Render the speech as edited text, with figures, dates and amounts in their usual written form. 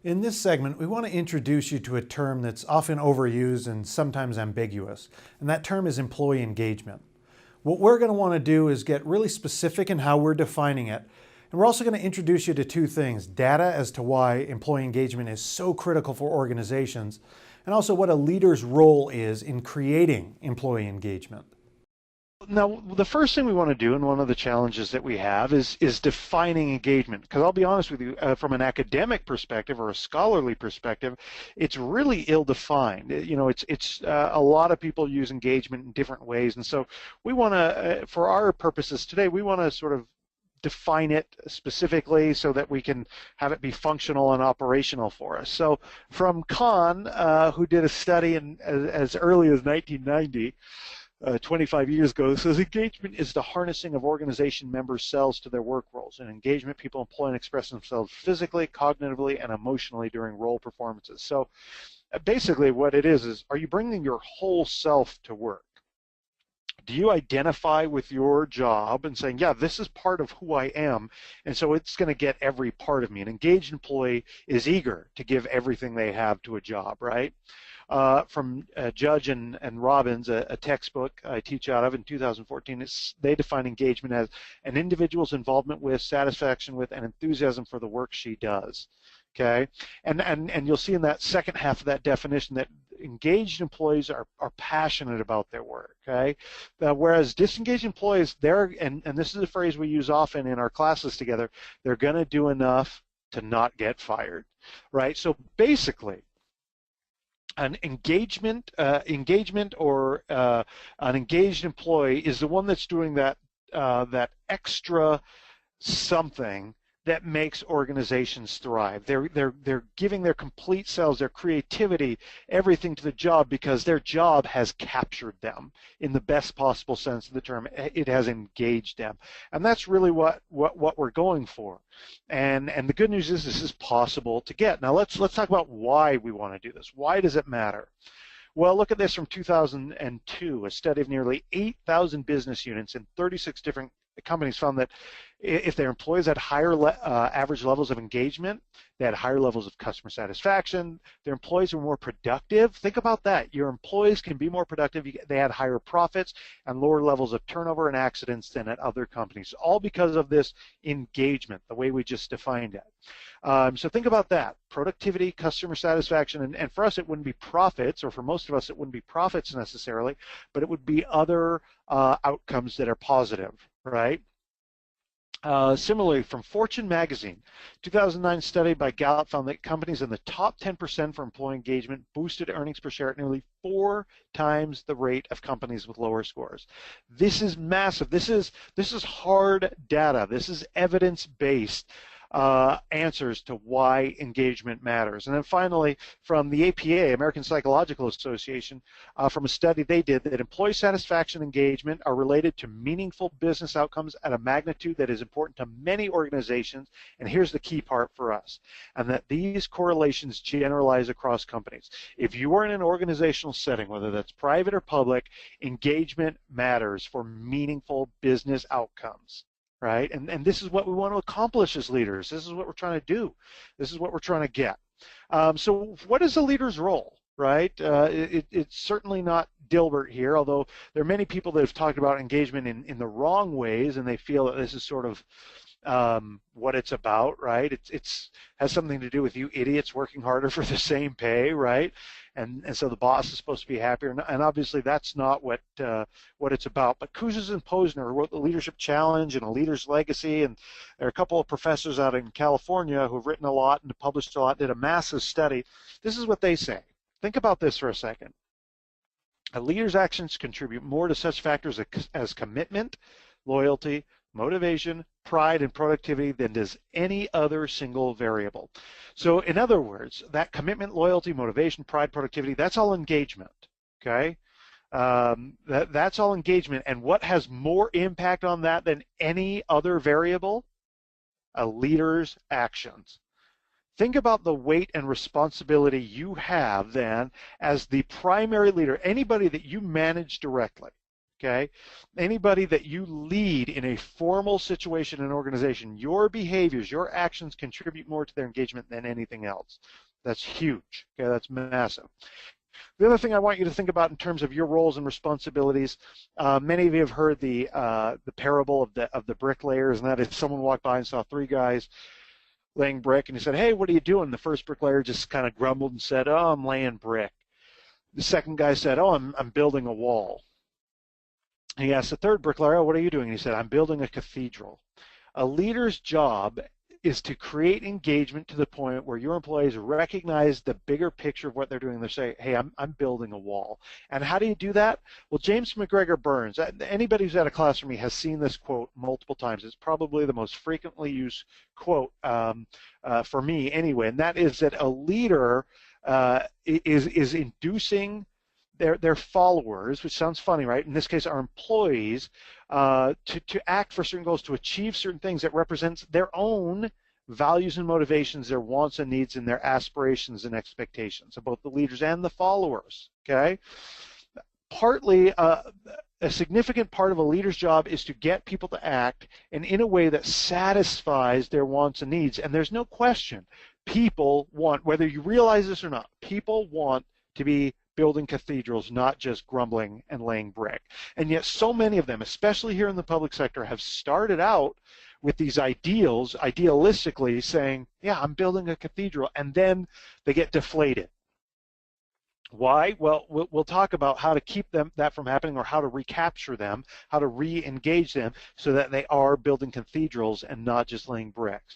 In this segment, we want to introduce you to a term that's often overused and sometimes ambiguous, and that term is employee engagement. What we're going to want to do is get really specific in how we're defining it, and we're also going to introduce you to two things: data as to why employee engagement is so critical for organizations, and also what a leader's role is in creating employee engagement. Now, the first thing we want to do, and one of the challenges that we have, is defining engagement. Because I'll be honest with you, from an academic perspective or a scholarly perspective, it's really ill-defined. It's a lot of people use engagement in different ways, and so we want to, for our purposes today, we want to sort of define it specifically so that we can have it be functional and operational for us. So, from Kahn, who did a study as early as 1990. 25 years ago, says engagement is the harnessing of organization members' selves to their work roles. In engagement, people employ and express themselves physically, cognitively, and emotionally during role performances. So basically what it is are you bringing your whole self to work? Do you identify with your job and saying, yeah, this is part of who I am, and so it's going to get every part of me? An engaged employee is eager to give everything they have to a job, right? From Judge and Robbins, a textbook I teach out of in 2014, they define engagement as an individual's involvement with, satisfaction with, and enthusiasm for the work she does. Okay, and you'll see in that second half of that definition that engaged employees are passionate about their work. Okay, whereas disengaged employees, and this is a phrase we use often in our classes together, they're going to do enough to not get fired, right? So basically, an engagement or an engaged employee is the one that's doing that extra something that makes organizations thrive. They're giving their complete selves, their creativity, everything to the job because their job has captured them in the best possible sense of the term. It has engaged them, and that's really what we're going for. And the good news is this is possible to get. Now let's talk about why we want to do this. Why does it matter? Well, look at this from 2002. A study of nearly 8,000 business units in 36 different companies found that if their employees had higher average levels of engagement, they had higher levels of customer satisfaction, their employees were more productive. Think about that. Your employees can be more productive. They had higher profits and lower levels of turnover and accidents than at other companies, all because of this engagement, the way we just defined it. So think about that. Productivity, customer satisfaction, and for us it wouldn't be profits, or for most of us it wouldn't be profits necessarily, but it would be other outcomes that are positive, right? Similarly, from Fortune magazine, 2009 study by Gallup found that companies in the top 10% for employee engagement boosted earnings per share at nearly 4 times the rate of companies with lower scores. This is massive. This is hard data. This is evidence-based answers to why engagement matters. And then finally, from the APA, American Psychological Association, from a study they did, that employee satisfaction and engagement are related to meaningful business outcomes at a magnitude that is important to many organizations, and here's the key part for us, and that these correlations generalize across companies. If you are in an organizational setting, whether that's private or public, engagement matters for meaningful business outcomes. Right, and this is what we want to accomplish as leaders. This is what we're trying to do. This is what we're trying to get. So what is a leader's role, right? It's certainly not Dilbert here, although there are many people that have talked about engagement in the wrong ways, and they feel that this is sort of what it's about, right? It's has something to do with you idiots working harder for the same pay, right? And so the boss is supposed to be happier, and obviously that's not what it's about. But Kouzes and Posner wrote the Leadership Challenge and A Leader's Legacy, and there are a couple of professors out in California who've written a lot and published a lot, did a massive study. This is what they say. Think about this for a second. A leader's actions contribute more to such factors as commitment, loyalty, motivation, pride, and productivity than does any other single variable. So in other words, that commitment, loyalty, motivation, pride, productivity, that's all engagement, okay? That's all engagement. And what has more impact on that than any other variable? A leader's actions. Think about the weight and responsibility you have then as the primary leader, anybody that you manage directly. Okay, anybody that you lead in a formal situation and organization, your behaviors, your actions contribute more to their engagement than anything else. That's huge. Okay, that's massive. The other thing I want you to think about in terms of your roles and responsibilities, many of you have heard the parable of the bricklayers, and that is someone walked by and saw three guys laying brick, and he said, "Hey, what are you doing?" The first bricklayer just kind of grumbled and said, "Oh, I'm laying brick." The second guy said, "Oh, I'm building a wall." He asked the third bricklayer, "Oh, what are you doing?" And he said, "I'm building a cathedral." A leader's job is to create engagement to the point where your employees recognize the bigger picture of what they're doing. They say, "Hey, I'm building a wall." And how do you do that? Well, James McGregor Burns, anybody who's had a class from me has seen this quote multiple times. It's probably the most frequently used quote for me anyway, and that is that a leader is inducing their followers, which sounds funny, right? In this case, our employees, to act for certain goals, to achieve certain things that represents their own values and motivations, their wants and needs, and their aspirations and expectations of both the leaders and the followers. Okay, partly a significant part of a leader's job is to get people to act and in a way that satisfies their wants and needs. And there's no question, people want, whether you realize this or not, people want to be building cathedrals, not just grumbling and laying brick. And yet so many of them, especially here in the public sector, have started out with these ideals, idealistically saying, yeah, I'm building a cathedral, and then they get deflated. Why? Well, we'll talk about how to keep that from happening, or how to recapture them, how to re-engage them so that they are building cathedrals and not just laying bricks.